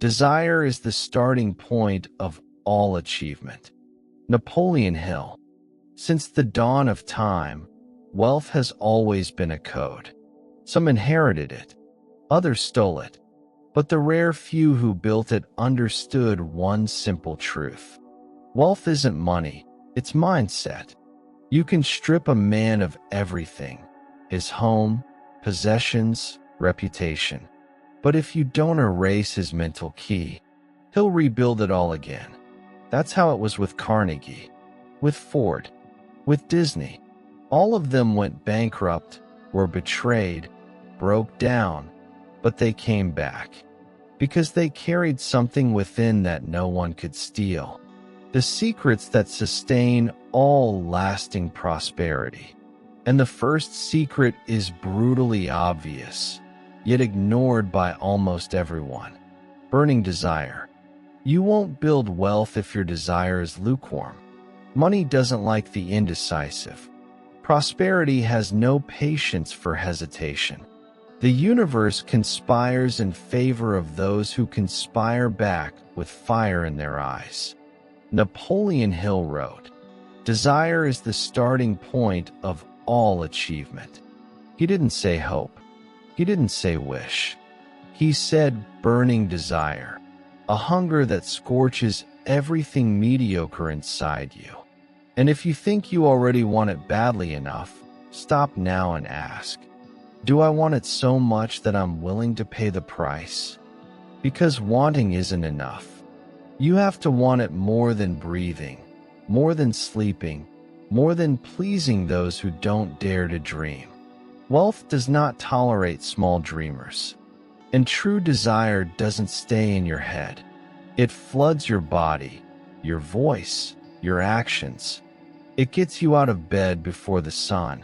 Desire is the starting point of all achievement. Napoleon Hill. Since the dawn of time, wealth has always been a code. Some inherited it, others stole it, but the rare few who built it understood one simple truth. Wealth isn't money, it's mindset. You can strip a man of everything, his home, possessions, reputation. But if you don't erase his mental key, he'll rebuild it all again. That's how it was with Carnegie, with Ford, with Disney. All of them went bankrupt, were betrayed, broke down, but they came back because they carried something within that no one could steal. The secrets that sustain all lasting prosperity. And the first secret is brutally obvious, yet ignored by almost everyone. Burning desire. You won't build wealth if your desire is lukewarm. Money doesn't like the indecisive. Prosperity has no patience for hesitation. The universe conspires in favor of those who conspire back with fire in their eyes. Napoleon Hill wrote, "Desire is the starting point of all achievement." He didn't say hope. He didn't say wish. He said burning desire, a hunger that scorches everything mediocre inside you. And if you think you already want it badly enough, stop now and ask, do I want it so much that I'm willing to pay the price? Because wanting isn't enough. You have to want it more than breathing, more than sleeping, more than pleasing those who don't dare to dream. Wealth does not tolerate small dreamers. And true desire doesn't stay in your head. It floods your body, your voice, your actions. It gets you out of bed before the sun.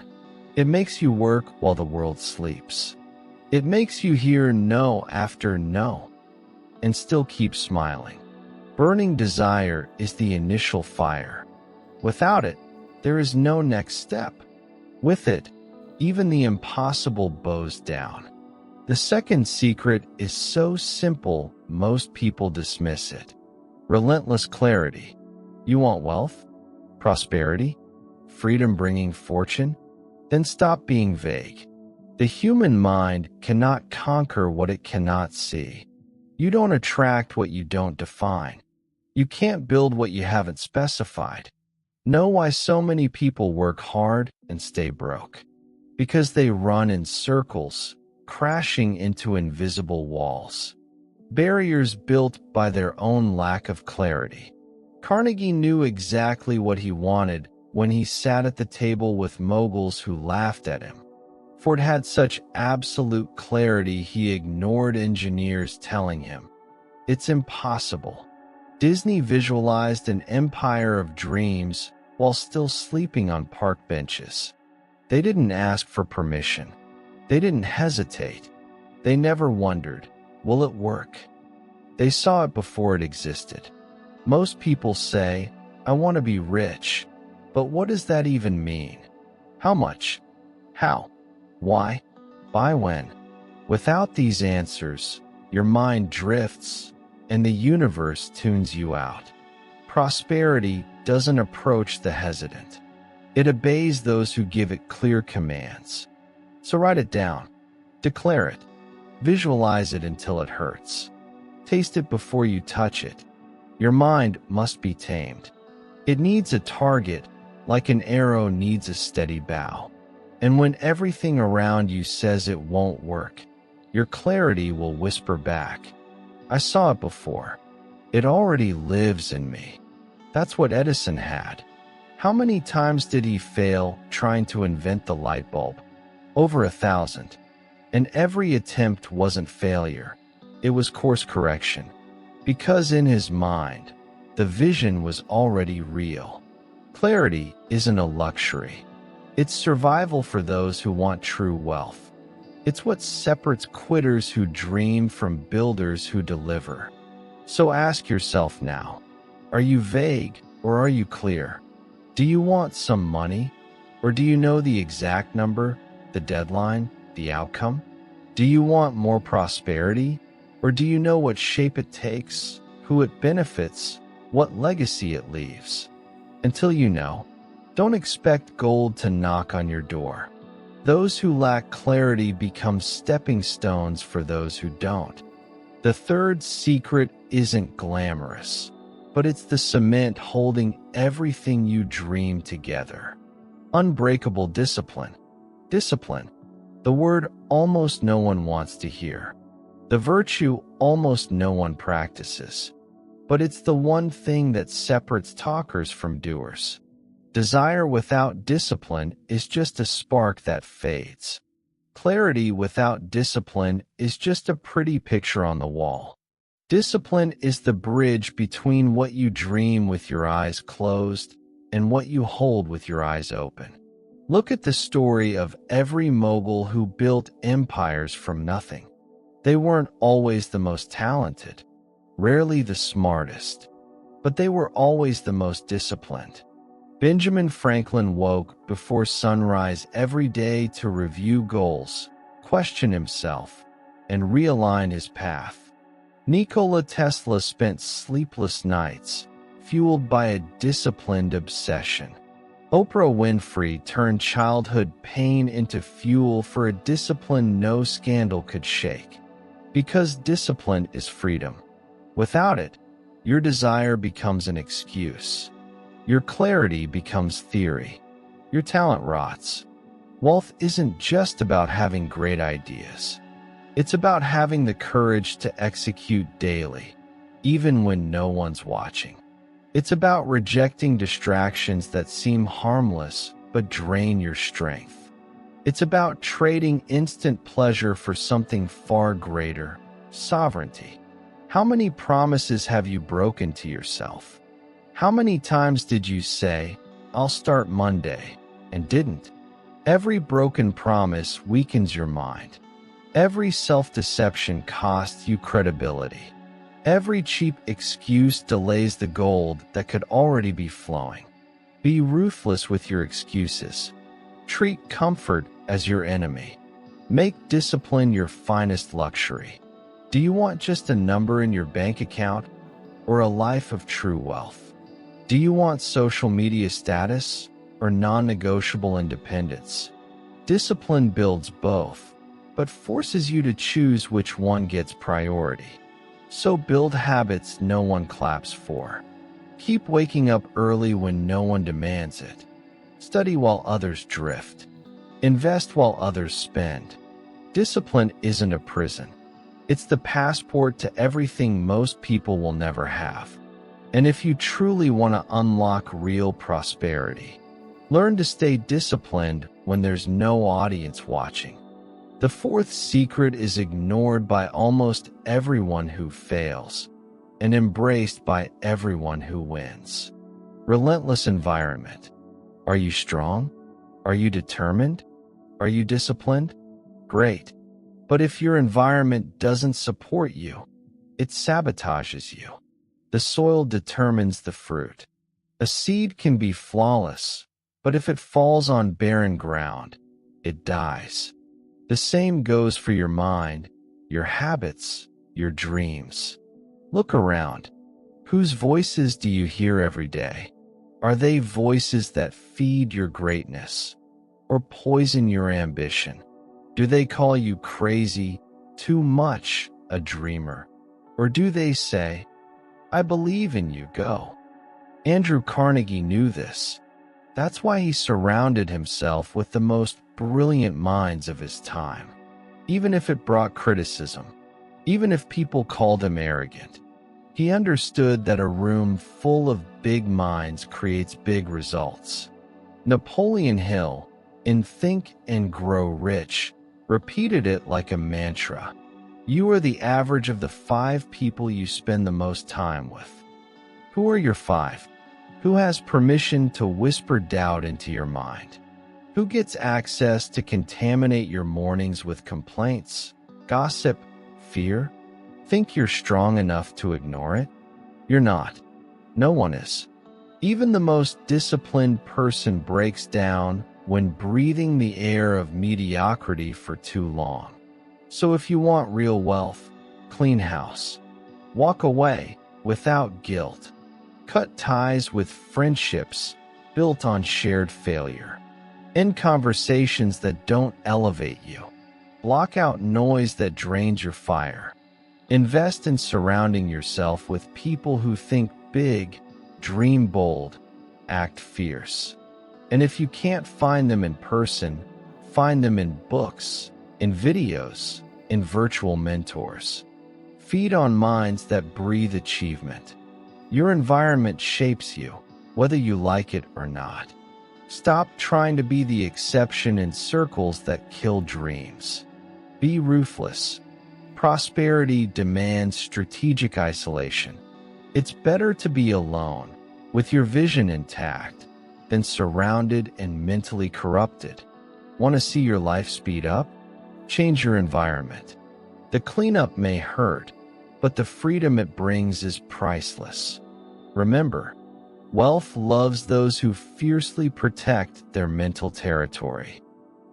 It makes you work while the world sleeps. It makes you hear no after no and still keep smiling. Burning desire is the initial fire. Without it, there is no next step. With it, even the impossible bows down. The second secret is so simple, most people dismiss it. Relentless clarity. You want wealth? Prosperity? Freedom bringing fortune? Then stop being vague. The human mind cannot conquer what it cannot see. You don't attract what you don't define. You can't build what you haven't specified. Know why so many people work hard and stay broke. Because they run in circles, crashing into invisible walls. Barriers built by their own lack of clarity. Carnegie knew exactly what he wanted when he sat at the table with moguls who laughed at him. Ford had such absolute clarity he ignored engineers telling him, "It's impossible." Disney visualized an empire of dreams while still sleeping on park benches. They didn't ask for permission. They didn't hesitate. They never wondered, will it work? They saw it before it existed. Most people say, I want to be rich. But what does that even mean? How much? How? Why? By when? Without these answers, your mind drifts and the universe tunes you out. Prosperity doesn't approach the hesitant. It obeys those who give it clear commands. So write it down. Declare it. Visualize it until it hurts. Taste it before you touch it. Your mind must be tamed. It needs a target, like an arrow needs a steady bow. And when everything around you says it won't work, your clarity will whisper back, I saw it before. It already lives in me. That's what Edison had. How many times did he fail trying to invent the light bulb? Over 1,000. And every attempt wasn't failure. It was course correction. Because in his mind, the vision was already real. Clarity isn't a luxury. It's survival for those who want true wealth. It's what separates quitters who dream from builders who deliver. So ask yourself now, are you vague or are you clear? Do you want some money? Or do you know the exact number, the deadline, the outcome? Do you want more prosperity? Or do you know what shape it takes, who it benefits, what legacy it leaves? Until you know, don't expect gold to knock on your door. Those who lack clarity become stepping stones for those who don't. The third secret isn't glamorous, but it's the cement holding everything you dream together. Unbreakable discipline. Discipline, the word almost no one wants to hear. The virtue almost no one practices. But it's the one thing that separates talkers from doers. Desire without discipline is just a spark that fades. Clarity without discipline is just a pretty picture on the wall. Discipline is the bridge between what you dream with your eyes closed and what you hold with your eyes open. Look at the story of every mogul who built empires from nothing. They weren't always the most talented, rarely the smartest, but they were always the most disciplined. Benjamin Franklin woke before sunrise every day to review goals, question himself, and realign his path. Nikola Tesla spent sleepless nights, fueled by a disciplined obsession. Oprah Winfrey turned childhood pain into fuel for a discipline no scandal could shake. Because discipline is freedom. Without it, your desire becomes an excuse. Your clarity becomes theory. Your talent rots. Wealth isn't just about having great ideas. It's about having the courage to execute daily, even when no one's watching. It's about rejecting distractions that seem harmless but drain your strength. It's about trading instant pleasure for something far greater, sovereignty. How many promises have you broken to yourself? How many times did you say, "I'll start Monday," and didn't? Every broken promise weakens your mind. Every self-deception costs you credibility. Every cheap excuse delays the gold that could already be flowing. Be ruthless with your excuses. Treat comfort as your enemy. Make discipline your finest luxury. Do you want just a number in your bank account or a life of true wealth? Do you want social media status or non-negotiable independence? Discipline builds both, but forces you to choose which one gets priority. So build habits no one claps for. Keep waking up early when no one demands it. Study while others drift. Invest while others spend. Discipline isn't a prison. It's the passport to everything most people will never have. And if you truly want to unlock real prosperity, learn to stay disciplined when there's no audience watching. The fourth secret is ignored by almost everyone who fails and embraced by everyone who wins. Relentless environment. Are you strong? Are you determined? Are you disciplined? Great. But if your environment doesn't support you, it sabotages you. The soil determines the fruit. A seed can be flawless, but if it falls on barren ground, it dies. The same goes for your mind, your habits, your dreams. Look around. Whose voices do you hear every day? Are they voices that feed your greatness or poison your ambition? Do they call you crazy, too much, a dreamer? Or do they say, "I believe in you, go"? Andrew Carnegie knew this. That's why he surrounded himself with the most brilliant minds of his time. Even if it brought criticism, even if people called him arrogant, he understood that a room full of big minds creates big results. Napoleon Hill, in Think and Grow Rich, repeated it like a mantra. You are the average of the 5 people you spend the most time with. Who are your 5? Who has permission to whisper doubt into your mind? Who gets access to contaminate your mornings with complaints, gossip, fear? Think you're strong enough to ignore it? You're not. No one is. Even the most disciplined person breaks down when breathing the air of mediocrity for too long. So if you want real wealth, Clean house. Walk away without guilt. Cut ties with friendships built on shared failure. End conversations that don't elevate you. Block out noise that drains your fire. Invest in surrounding yourself with people who think big, dream bold, act fierce. And if you can't find them in person, find them in books, in videos, in virtual mentors. Feed on minds that breathe achievement. Your environment shapes you, whether you like it or not. Stop trying to be the exception in circles that kill dreams. Be ruthless. Prosperity demands strategic isolation. It's better to be alone, with your vision intact, than surrounded and mentally corrupted. Want to see your life speed up? Change your environment. The cleanup may hurt, but the freedom it brings is priceless. Remember, wealth loves those who fiercely protect their mental territory.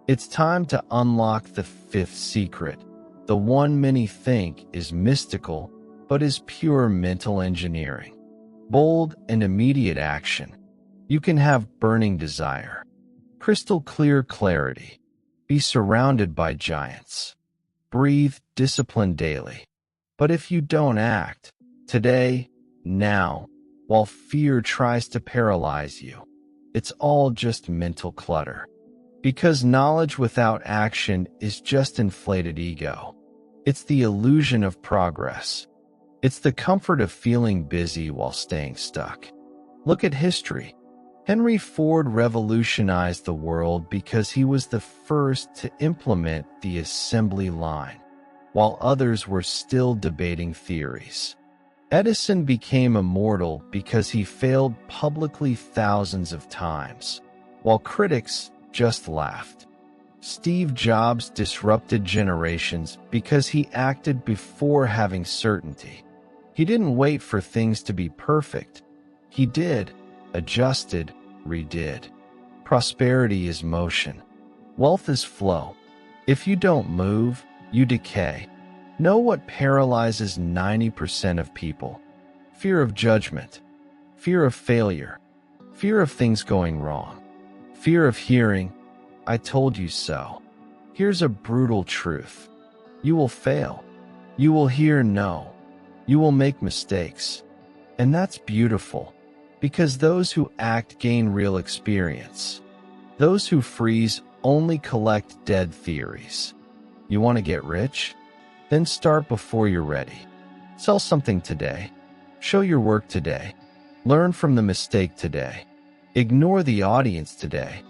It's time to unlock the fifth secret, the one many think is mystical, but is pure mental engineering. Bold and immediate action. You can have burning desire, crystal clear clarity. Be surrounded by giants. Breathe discipline daily. But if you don't act, today, now, while fear tries to paralyze you, it's all just mental clutter. Because knowledge without action is just inflated ego. It's the illusion of progress. It's the comfort of feeling busy while staying stuck. Look at history. Henry Ford revolutionized the world because he was the first to implement the assembly line, while others were still debating theories. Edison became immortal because he failed publicly thousands of times, while critics just laughed. Steve Jobs disrupted generations because he acted before having certainty. He didn't wait for things to be perfect. He did, adjusted, redid. Prosperity is motion. Wealth is flow. If you don't move, you decay. Know what paralyzes 90% of people? Fear of judgment, fear of failure, fear of things going wrong, fear of hearing, "I told you so." Here's a brutal truth. You will fail. You will hear no. You will make mistakes. And that's beautiful, because those who act gain real experience. Those who freeze only collect dead theories. You want to get rich? Then start before you're ready. Sell something today. Show your work today. Learn from the mistake today. Ignore the audience today.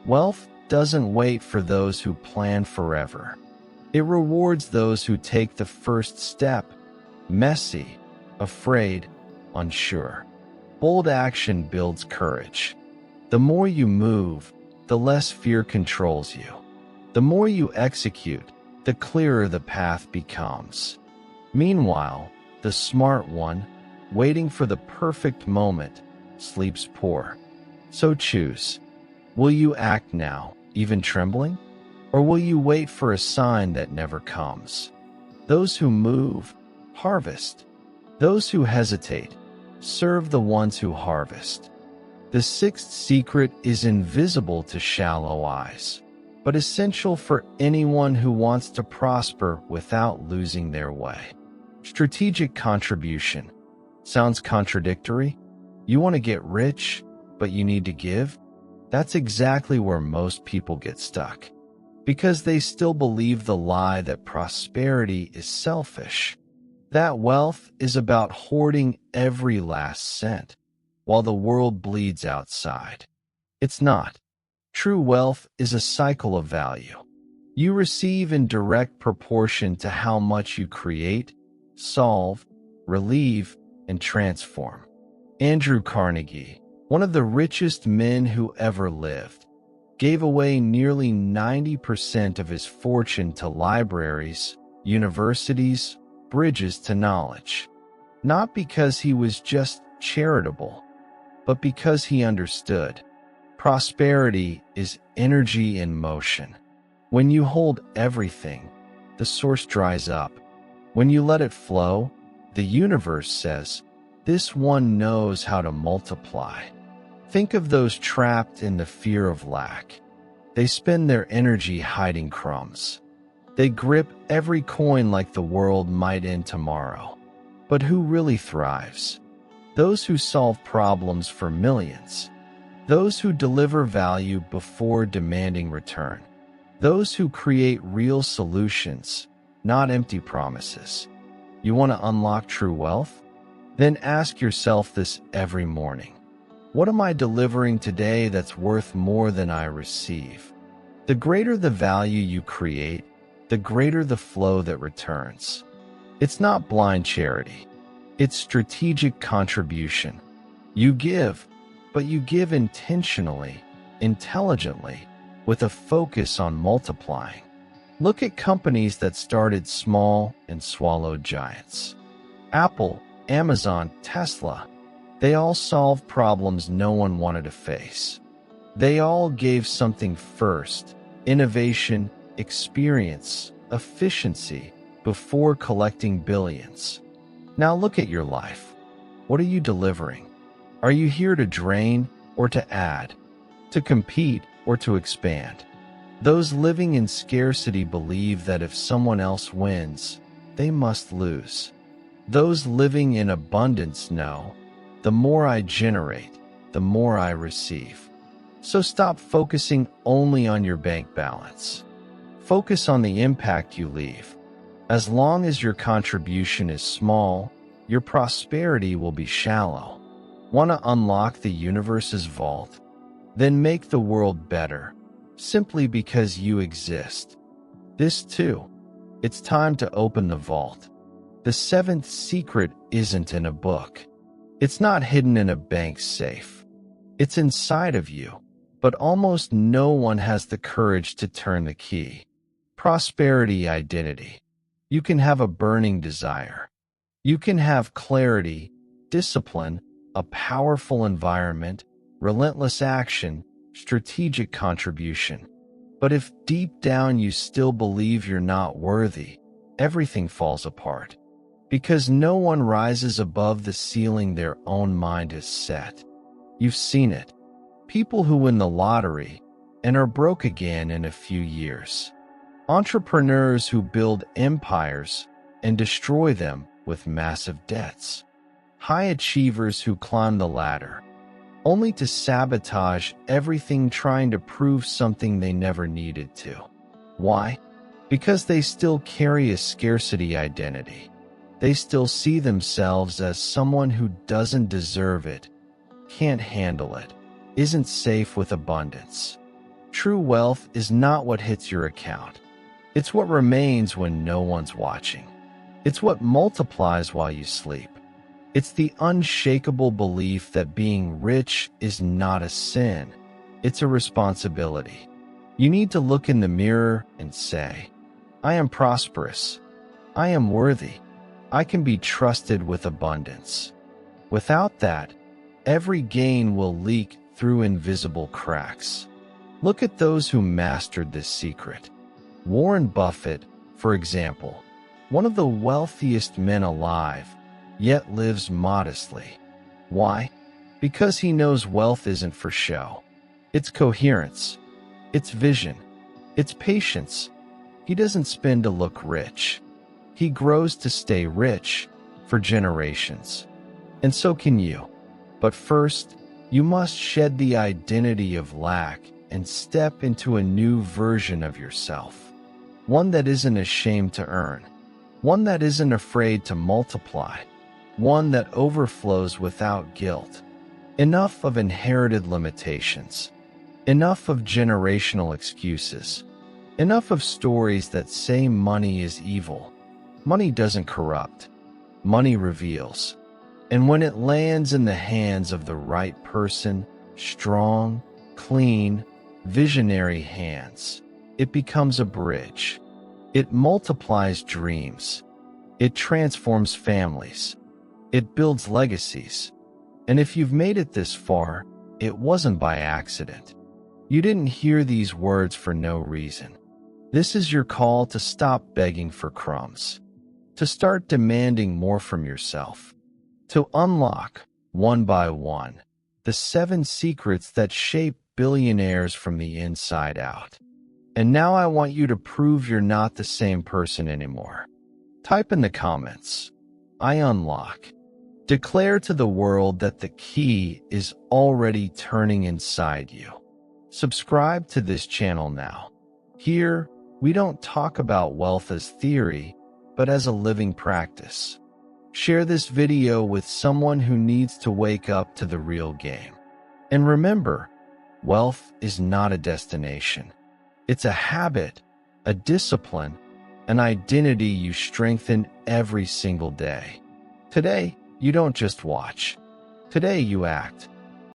Wealth doesn't wait for those who plan forever. It rewards those who take the first step. Messy, afraid, unsure. Bold action builds courage. The more you move, the less fear controls you. The more you execute, the clearer the path becomes. Meanwhile, the smart one, waiting for the perfect moment, sleeps poor. So choose. Will you act now, even trembling? Or will you wait for a sign that never comes? Those who move, harvest. Those who hesitate, serve the ones who harvest. The sixth secret is invisible to shallow eyes, but essential for anyone who wants to prosper without losing their way. Strategic contribution. Sounds contradictory? You want to get rich, but you need to give? That's exactly where most people get stuck, because they still believe the lie that prosperity is selfish, that wealth is about hoarding every last cent, while the world bleeds outside. It's not. True wealth is a cycle of value. You receive in direct proportion to how much you create, solve, relieve, and transform. Andrew Carnegie, one of the richest men who ever lived, gave away nearly 90% of his fortune to libraries, universities, bridges to knowledge. Not because he was just charitable, but because he understood. Prosperity is energy in motion. When you hold everything, the source dries up. When you let it flow, the universe says, "This one knows how to multiply." Think of those trapped in the fear of lack. They spend their energy hiding crumbs. They grip every coin like the world might end tomorrow. But who really thrives? Those who solve problems for millions. Those who deliver value before demanding return. Those who create real solutions, not empty promises. You want to unlock true wealth? Then ask yourself this every morning. What am I delivering today that's worth more than I receive? The greater the value you create, the greater the flow that returns. It's not blind charity. It's strategic contribution. You give, but you give intentionally, intelligently, with a focus on multiplying. Look at companies that started small and swallowed giants. Apple, Amazon, Tesla. They all solved problems no one wanted to face. They all gave something first: innovation, experience, efficiency, before collecting billions. Now look at your life. What are you delivering? Are you here to drain or to add? To compete or to expand? Those living in scarcity believe that if someone else wins, they must lose. Those living in abundance know, the more I generate, the more I receive. So stop focusing only on your bank balance. Focus on the impact you leave. As long as your contribution is small, your prosperity will be shallow. Want to unlock the universe's vault? Then make the world better, simply because you exist. This too. It's time to open the vault. The seventh secret isn't in a book. It's not hidden in a bank safe. It's inside of you, but almost no one has the courage to turn the key. Prosperity identity. You can have a burning desire. You can have clarity, discipline, a powerful environment, relentless action, strategic contribution. But if deep down you still believe you're not worthy, everything falls apart. Because no one rises above the ceiling their own mind has set. You've seen it. People who win the lottery and are broke again in a few years. Entrepreneurs who build empires and destroy them with massive debts. High achievers who climb the ladder, only to sabotage everything trying to prove something they never needed to. Why? Because they still carry a scarcity identity. They still see themselves as someone who doesn't deserve it, can't handle it, isn't safe with abundance. True wealth is not what hits your account. It's what remains when no one's watching. It's what multiplies while you sleep. It's the unshakable belief that being rich is not a sin. It's a responsibility. You need to look in the mirror and say, I am prosperous. I am worthy. I can be trusted with abundance. Without that, every gain will leak through invisible cracks. Look at those who mastered this secret. Warren Buffett, for example, one of the wealthiest men alive, yet lives modestly. Why? Because he knows wealth isn't for show. It's coherence. It's vision. It's patience. He doesn't spend to look rich. He grows to stay rich for generations. And so can you. But first, you must shed the identity of lack and step into a new version of yourself. One that isn't ashamed to earn. One that isn't afraid to multiply. One that overflows without guilt. Enough of inherited limitations. Enough of generational excuses. Enough of stories that say money is evil. Money doesn't corrupt. Money reveals. And when it lands in the hands of the right person, strong, clean, visionary hands, it becomes a bridge. It multiplies dreams. It transforms families. It builds legacies. And if you've made it this far, it wasn't by accident. You didn't hear these words for no reason. This is your call to stop begging for crumbs. to start demanding more from yourself, to unlock, one by one, the 7 secrets that shape billionaires from the inside out. And now I want you to prove you're not the same person anymore. Type in the comments, "I unlock." Declare to the world that the key is already turning inside you. Subscribe to this channel now. Here, we don't talk about wealth as theory, but as a living practice. Share this video with someone who needs to wake up to the real game. And remember, wealth is not a destination. It's a habit, a discipline, an identity you strengthen every single day. Today, you don't just watch. Today, you act.